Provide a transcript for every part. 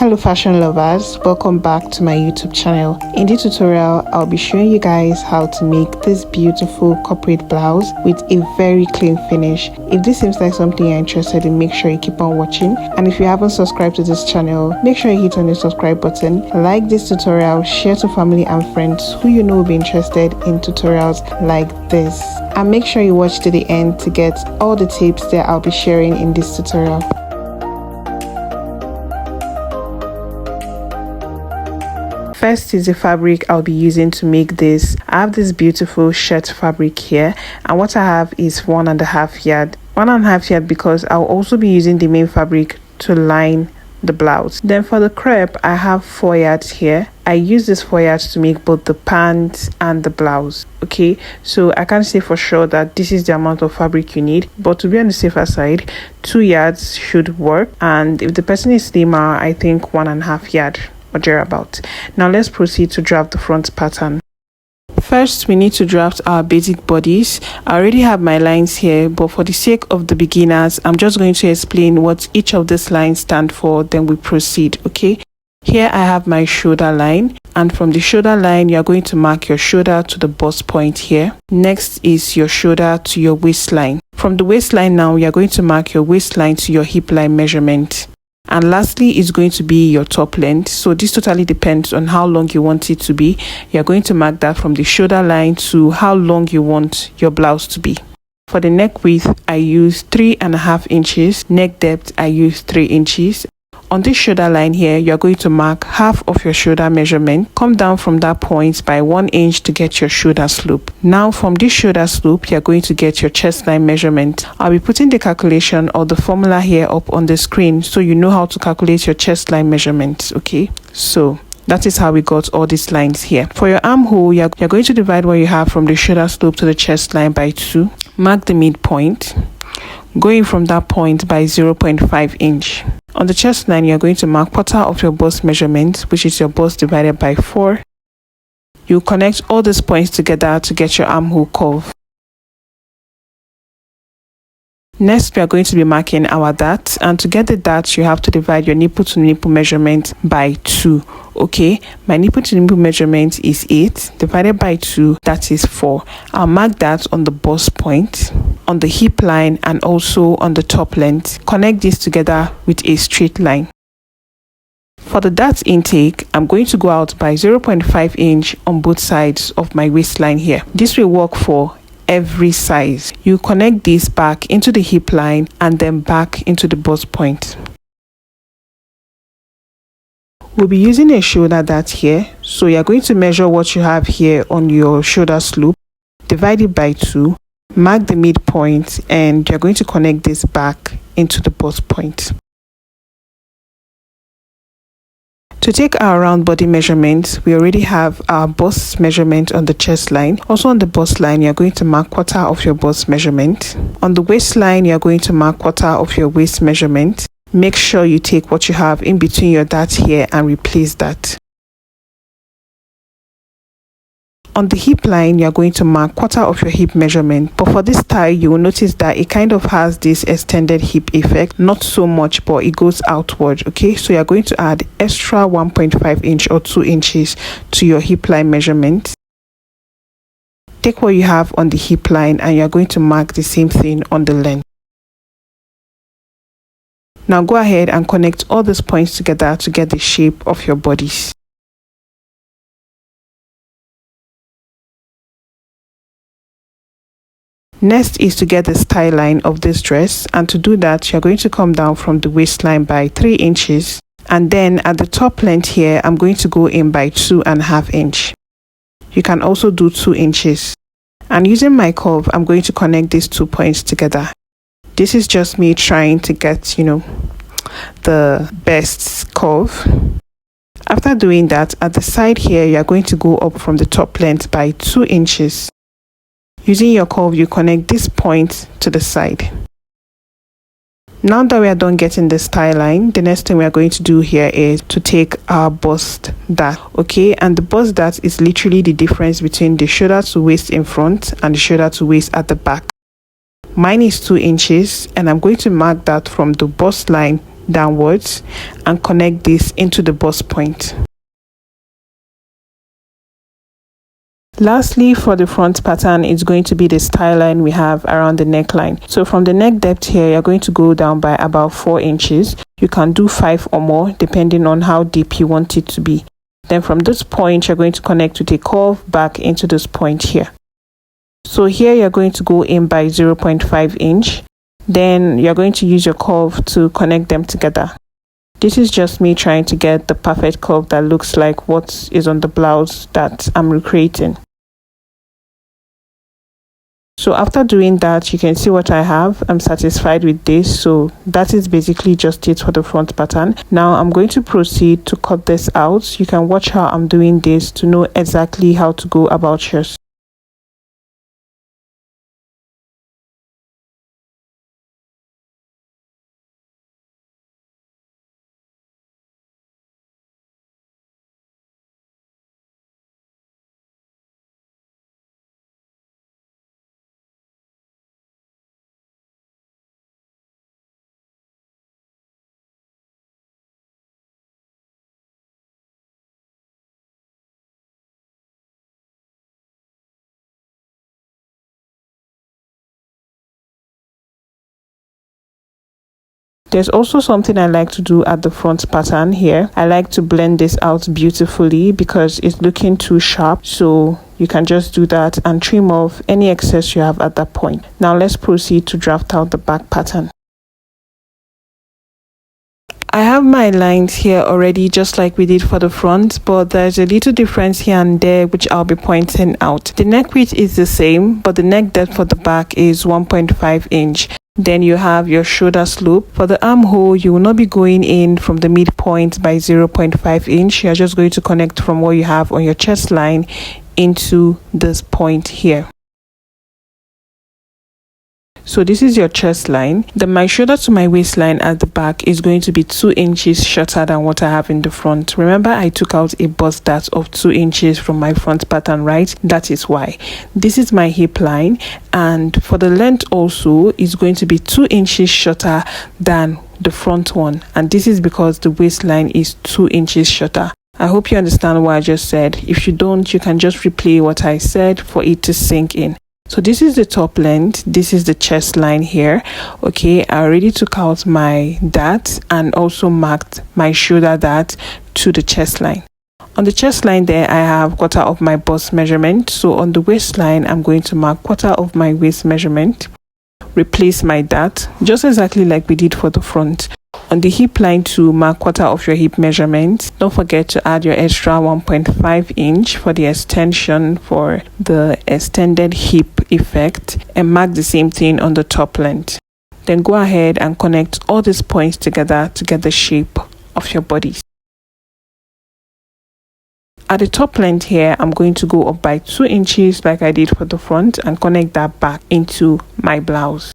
Hello fashion lovers, welcome back to my YouTube channel. In this tutorial, I'll be showing you guys how to make this beautiful corporate blouse with a very clean finish. If this seems like something you're interested in, make sure you keep on watching. And if you haven't subscribed to this channel, make sure you hit on the subscribe button, like this tutorial, share to family and friends who you know will be interested in tutorials like this. And make sure you watch to the end to get all the tips that I'll be sharing in this tutorial. First is the fabric I'll be using to make this. I have this beautiful shirt fabric here, and what I have is 1.5 yard. 1.5 yard because I'll also be using the main fabric to line the blouse. Then for the crepe, I have 4 yards here. I use this 4 yards to make both the pants and the blouse. Okay, so I can't say for sure that this is the amount of fabric you need, but to be on the safer side, 2 yards should work. And if the person is slimmer, I think 1.5 yard or thereabout. Now let's proceed to draft the front pattern. First, we need to draft our basic bodies. I already have my lines here, but for the sake of the beginners, I'm just going to explain what each of these lines stand for, then we proceed. Okay, here I have my shoulder line, and from the shoulder line you're going to mark your shoulder to the bust point here. Next is your shoulder to your waistline. From the waistline now, you're going to mark your waistline to your hip line measurement. And lastly is going to be your top length. So this totally depends on how long you want it to be. You're going to mark that from the shoulder line to how long you want your blouse to be. For the neck width, I use 3.5 inches. Neck depth, I use 3 inches. On this shoulder line here, you're going to mark half of your shoulder measurement. Come down from that point by 1 inch to get your shoulder slope. Now from this shoulder slope, you're going to get your chest line measurement. I'll be putting the calculation or the formula here up on the screen so you know how to calculate your chest line measurements. Okay, so that is how we got all these lines here. For your armhole, you're going to divide what you have from the shoulder slope to the chest line by 2. Mark the midpoint, going from that point by 0.5 inch. On the chest line, you're going to mark quarter of your bust measurement, which is your bust divided by 4. You connect all these points together to get your armhole curve. Next, we are going to be marking our dart, and to get the dart, you have to divide your nipple to nipple measurement by 2. Okay, my nipple to nipple measurement is 8 divided by 2, that is 4. I'll mark that on the bust point, on the hip line, and also on the top length. Connect this together with a straight line. For the dart intake, I'm going to go out by 0.5 inch on both sides of my waistline here. This will work for every size. You connect this back into the hip line and then back into the bust point. We'll be using a shoulder dart here, so you're going to measure what you have here on your shoulder slope, divide it by 2, mark the midpoint, and you're going to connect this back into the bust point. To take our round body measurement, we already have our bust measurement on the chest line. Also on the bust line, you're going to mark quarter of your bust measurement. On the waistline, you're going to mark quarter of your waist measurement. Make sure you take what you have in between your dart here and replace that. On the hip line, you're going to mark quarter of your hip measurement, but for this style you will notice that it kind of has this extended hip effect, not so much, but it goes outward. Okay, so you're going to add extra 1.5 inch or 2 inches to your hip line measurement. Take what you have on the hip line and you're going to mark the same thing on the length. Now go ahead and connect all these points together to get the shape of your bodies. Next is to get the style line of this dress, and to do that you're going to come down from the waistline by 3 inches, and then at the top length here I'm going to go in by 2.5 inch. You can also do 2 inches, and using my curve I'm going to connect these 2 points together. This is just me trying to get the best curve. After doing that, at the side here you're going to go up from the top length by 2 inches. Using your curve, you connect this point to the side. Now that we are done getting the style line, the next thing we are going to do here is to take our bust dart. Okay, and the bust dart is literally the difference between the shoulder to waist in front and the shoulder to waist at the back. Mine is 2 inches, and I'm going to mark that from the bust line downwards and connect this into the bust point. Lastly, for the front pattern, it's going to be the style line we have around the neckline. So from the neck depth here, you're going to go down by about 4 inches. You can do 5 or more depending on how deep you want it to be. Then from this point, you're going to connect with a curve back into this point here. So here you're going to go in by 0.5 inch. Then you're going to use your curve to connect them together. This is just me trying to get the perfect curve that looks like what is on the blouse that I'm recreating. So after doing that, you can see what I have. I'm satisfied with this. So that is basically just it for the front pattern. Now I'm going to proceed to cut this out. You can watch how I'm doing this to know exactly how to go about yours. There's also something I like to do at the front pattern here. I like to blend this out beautifully because it's looking too sharp. So you can just do that and trim off any excess you have at that point. Now let's proceed to draft out the back pattern. I have my lines here already, just like we did for the front, but there's a little difference here and there which I'll be pointing out. The neck width is the same, but the neck depth for the back is 1.5 inch. Then you have your shoulder slope. For the armhole, you will not be going in from the midpoint by 0.5 inch. You're just going to connect from what you have on your chest line into this point here. So this is your chest line. Then my shoulder to my waistline at the back is going to be 2 inches shorter than what I have in the front. Remember, I took out a bust dart of 2 inches from my front pattern, right? That is why. This is my hip line, and for the length also is going to be 2 inches shorter than the front one, and this is because the waistline is 2 inches shorter. I hope you understand what I just said. If you don't, you can just replay what I said for it to sink in. So this is the top length, this is the chest line here. Okay, I already took out my dart and also marked my shoulder dart to the chest line. On the chest line there, I have quarter of my bust measurement. So on the waistline, I'm going to mark quarter of my waist measurement. Replace my dart, just exactly like we did for the front. On the hip line to mark quarter of your hip measurement. Don't forget to add your extra 1.5 inch for the extension for the extended hip effect, and mark the same thing on the top length. Then go ahead and connect all these points together to get the shape of your body. At the top length here, I'm going to go up by 2 inches like I did for the front and connect that back into my blouse.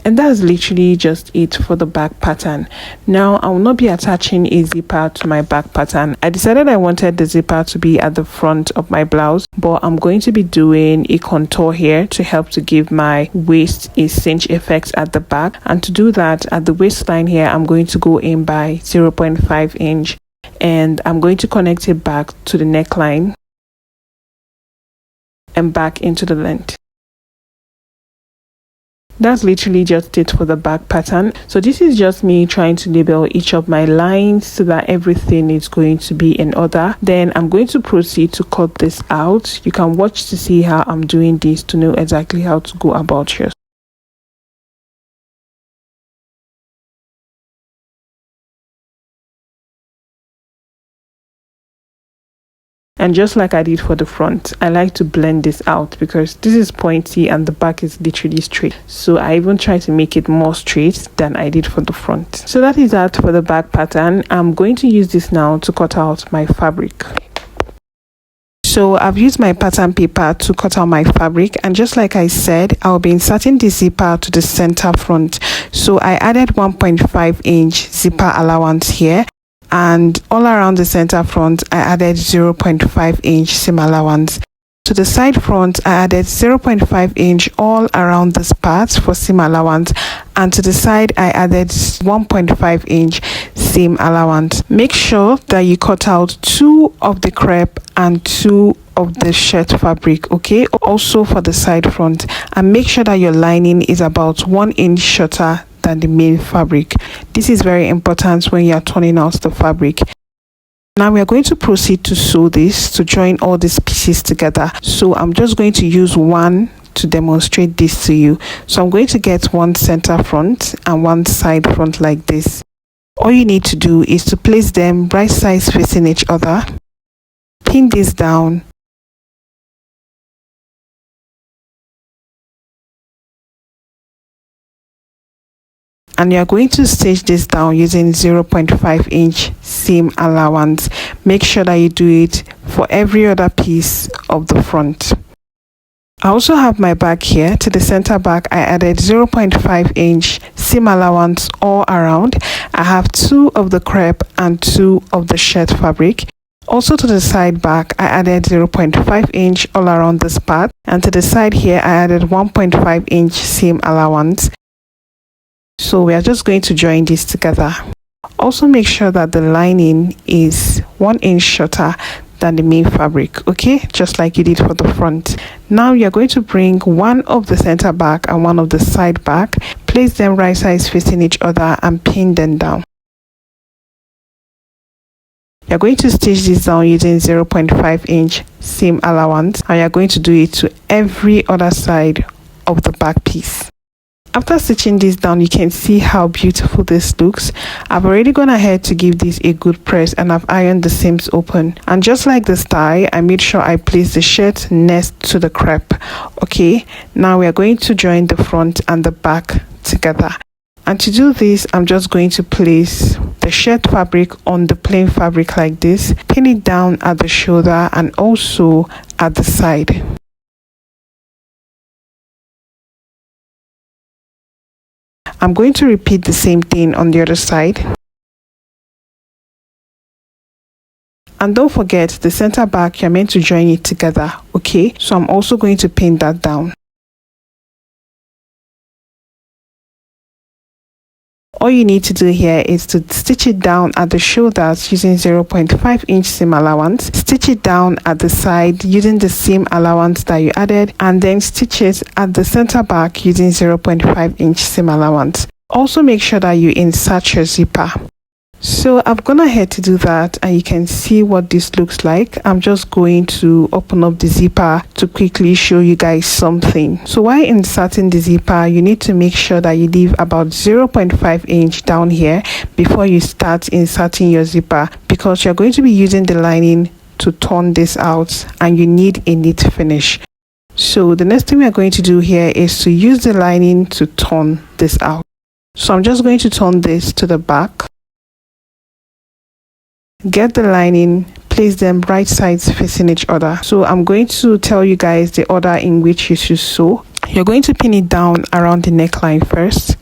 And that's literally just it for the back pattern. Now I will not be attaching a zipper to my back pattern. I decided I wanted the zipper to be at the front of my blouse, but I'm going to be doing a contour here to help to give my waist a cinch effect at the back. And to do that, at the waistline here, I'm going to go in by 0.5 inch and I'm going to connect it back to the neckline and back into the length. That's literally just it for the back pattern. So this is just me trying to label each of my lines so that everything is going to be in order. Then I'm going to proceed to cut this out. You can watch to see how I'm doing this to know exactly how to go about yours. And just like I did for the front, I like to blend this out because this is pointy and the back is literally straight. So I even try to make it more straight than I did for the front. So that is that for the back pattern. I'm going to use this now to cut out my fabric. So I've used my pattern paper to cut out my fabric, and just like I said, I'll be inserting the zipper to the center front. So I added 1.5 inch zipper allowance here. And all around the center front, I added 0.5 inch seam allowance. To the side front, I added 0.5 inch all around this part for seam allowance, and to the side I added 1.5 inch seam allowance. Make sure that you cut out 2 of the crepe and 2 of the shirt fabric, okay, also for the side front, and make sure that your lining is about 1 inch shorter than the main fabric. This is very important when you are turning out the fabric. Now we are going to proceed to sew this, to join all these pieces together. So I'm just going to use one to demonstrate this to you. So I'm going to get one center front and one side front like this. All you need to do is to place them right sides facing each other, pin this down, and you are going to stitch this down using 0.5 inch seam allowance. Make sure that you do it for every other piece of the front. I also have my back here. To the center back, I added 0.5 inch seam allowance all around. I have 2 of the crepe and 2 of the shirt fabric. Also to the side back, I added 0.5 inch all around this part, and to the side here I added 1.5 inch seam allowance. So we are just going to join this together. Also make sure that the lining is 1 inch shorter than the main fabric, okay, just like you did for the front. Now you're going to bring one of the center back and one of the side back, place them right sides facing each other and pin them down. You're going to stitch this down using 0.5 inch seam allowance, and you're going to do it to every other side of the back piece. After stitching this down, you can see how beautiful this looks. I've already gone ahead to give this a good press, and I've ironed the seams open. And just like the tie, I made sure I placed the shirt next to the crepe. Okay, now we are going to join the front and the back together. And to do this, I'm just going to place the shirt fabric on the plain fabric like this, pin it down at the shoulder and also at the side. I'm going to repeat the same thing on the other side. And don't forget, the center back, you're meant to join it together, okay? So I'm also going to pin that down. All you need to do here is to stitch it down at the shoulders using 0.5 inch seam allowance, stitch it down at the side using the seam allowance that you added, and then stitch it at the center back using 0.5 inch seam allowance. Also make sure that you insert your zipper. So I've gone ahead to do that, and you can see what this looks like. I'm just going to open up the zipper to quickly show you guys something. So while inserting the zipper, you need to make sure that you leave about 0.5 inch down here before you start inserting your zipper, because you're going to be using the lining to turn this out and you need a neat finish. So the next thing we are going to do here is to use the lining to turn this out. So I'm just going to turn this to the back. Get the lining, place them right sides facing each other. So I'm going to tell you guys the order in which you should sew. You're going to pin it down around the neckline first.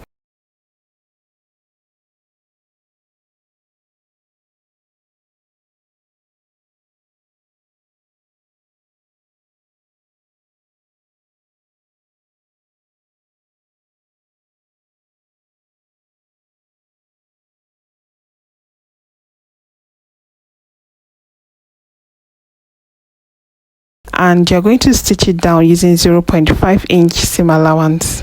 And you're going to stitch it down using 0.5 inch seam allowance.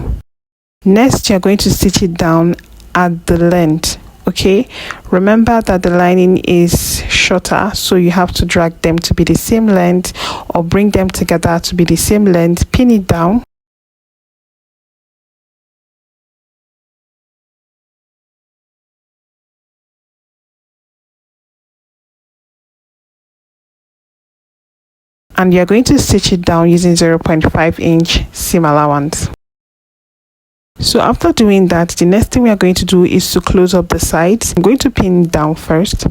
Next, you're going to stitch it down at the length. Okay, remember that the lining is shorter, so you have to drag them to be the same length or bring them together to be the same length. Pin it down. And you're going to stitch it down using 0.5 inch seam allowance. So after doing that, the next thing we are going to do is to close up the sides. I'm going to pin it down first.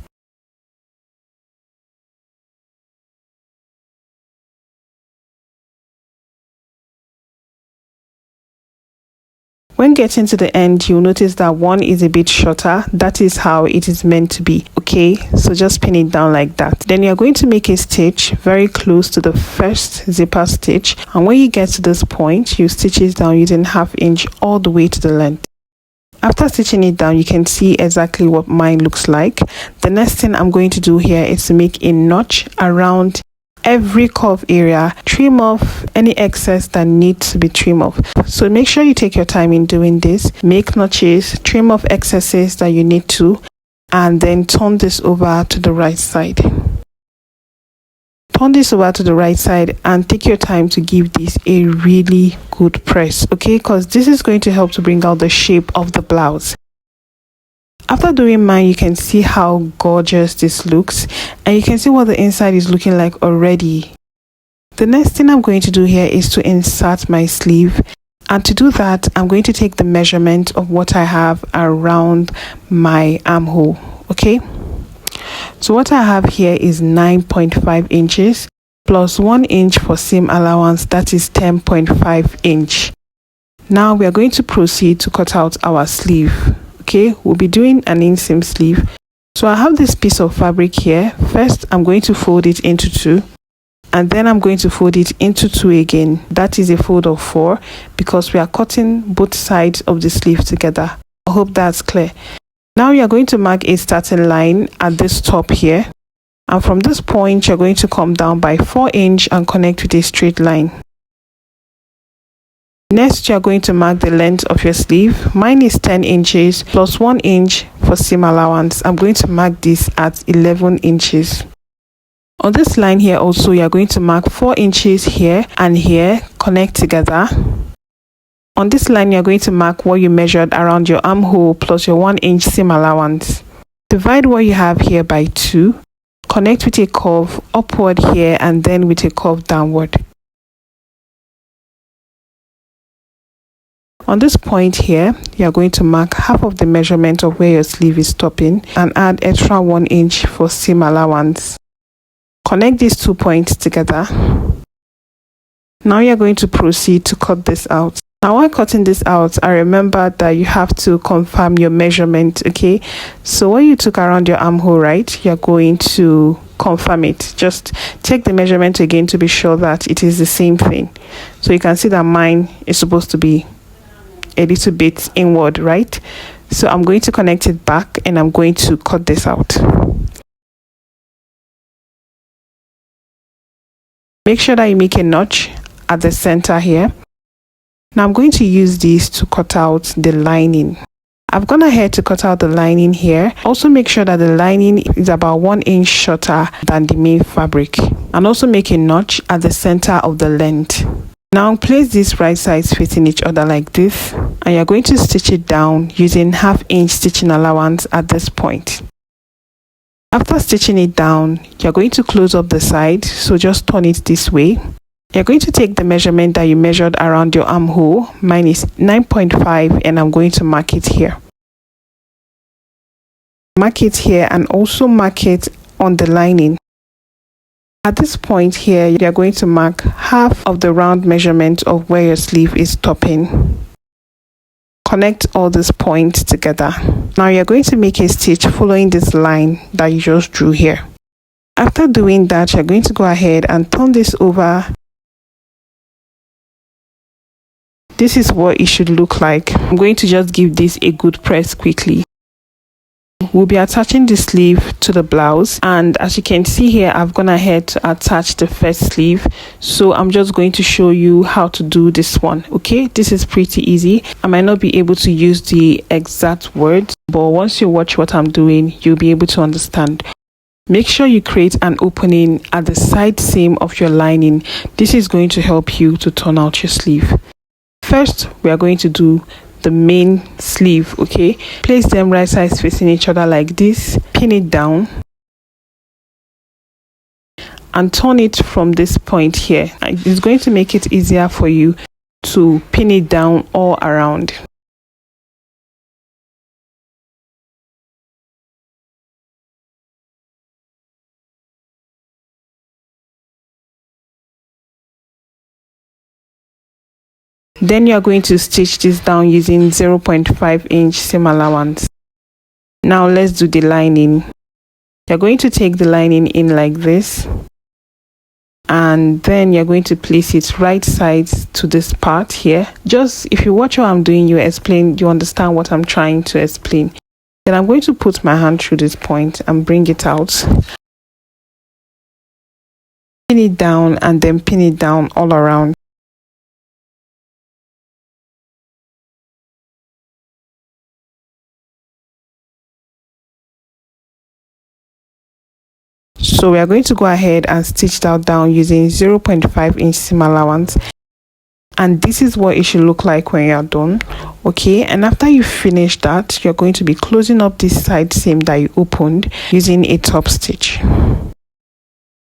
When getting to the end, you'll notice that one is a bit shorter. That is how it is meant to be. Okay, so just pin it down like that. Then you're going to make a stitch very close to the first zipper stitch, and when you get to this point, you stitch it down using 1/2 inch all the way to the length. After stitching it down, you can see exactly what mine looks like. The next thing I'm going to do here is to make a notch around every curve area. Trim off any excess that needs to be trimmed off. So make sure you take your time in doing this. Make notches, trim off excesses that you need to, and then turn this over to the right side. Turn this over to the right side and take your time to give this a really good press, okay, because this is going to help to bring out the shape of the blouse. After doing mine, you can see how gorgeous this looks, and you can see what the inside is looking like already. The next thing I'm going to do here is to insert my sleeve, and to do that I'm going to take the measurement of what I have around my armhole. Okay, so what I have here is 9.5 inches plus 1 inch for seam allowance, that is 10.5 inch. Now we are going to proceed to cut out our sleeve. Okay, we'll be doing an inseam sleeve. So I have this piece of fabric here. First I'm going to fold it into 2, and then I'm going to fold it into 2 again. That is a fold of 4 because we are cutting both sides of the sleeve together. I hope that's clear. Now you are going to mark a starting line at this top here, and from this point you're going to come down by 4 inch and connect with a straight line. Next, you are going to mark the length of your sleeve. Mine is 10 inches plus 1 inch for seam allowance. I'm going to mark this at 11 inches. On this line here also, you are going to mark 4 inches here and here, connect together. On this line, you are going to mark what you measured around your armhole plus your 1 inch seam allowance. Divide what you have here by 2. Connect with a curve upward here and then with a curve downward. On this point here, you are going to mark half of the measurement of where your sleeve is stopping and add extra 1 inch for seam allowance. Connect these 2 points together. Now you are going to proceed to cut this out. Now while cutting this out, I remember that you have to confirm your measurement, okay? So what you took around your armhole, right, you're going to confirm it. Just take the measurement again to be sure that it is the same thing. So you can see that mine is supposed to be a little bit inward, right? So I'm going to connect it back and I'm going to cut this out. Make sure that you make a notch at the center here. Now I'm going to use this to cut out the lining. I've gone ahead to cut out the lining here. Also make sure that the lining is about 1 inch shorter than the main fabric, and also make a notch at the center of the length. Now place these right sides facing each other like this, and you're going to stitch it down using 1/2 inch stitching allowance at this point. After stitching it down, you're going to close up the side, so just turn it this way. You're going to take the measurement that you measured around your armhole. Mine is 9.5 and I'm going to mark it here. Mark it here and also mark it on the lining. At this point here, you're going to mark half of the round measurement of where your sleeve is stopping. Connect all these points together. Now you're going to make a stitch following this line that you just drew here. After doing that, you're going to go ahead and turn this over. This is what it should look like. I'm going to just give this a good press quickly. We'll be attaching the sleeve to the blouse, and as you can see here, I've gone ahead to attach the first sleeve, so I'm just going to show you how to do this one. Okay, this is pretty easy. I might not be able to use the exact words, but once you watch what I'm doing, you'll be able to understand. Make sure you create an opening at the side seam of your lining. This is going to help you to turn out your sleeve. First, we are going to do the main sleeve. Okay, place them right sides facing each other like this, pin it down and turn it from this point here. It's going to make it easier for you to pin it down all around. Then you are going to stitch this down using 0.5 inch seam allowance. Now let's do the lining. You're going to take the lining in like this, and then you're going to place it right sides to this part here. Just if you watch what I'm doing, you understand what I'm trying to explain. Then I'm going to put my hand through this point and bring it out, pin it down, and then pin it down all around. So we are going to go ahead and stitch that down using 0.5 inch seam allowance, and this is what it should look like when you are done. Okay, and after you finish that, you're going to be closing up this side seam that you opened using a top stitch.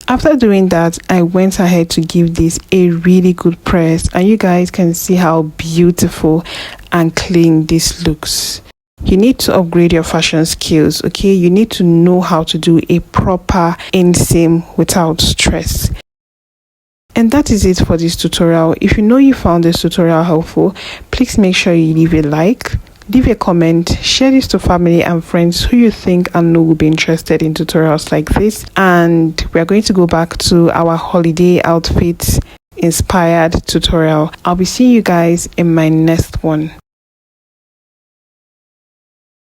After doing that, I went ahead to give this a really good press, and you guys can see how beautiful and clean this looks. You need to upgrade your fashion skills, okay? You need to know how to do a proper inseam without stress. And that is it for this tutorial. If you know you found this tutorial helpful, please make sure you leave a like, leave a comment, share this to family and friends who you think and know will be interested in tutorials like this. And we're going to go back to our holiday outfits inspired tutorial. I'll be seeing you guys in my next one.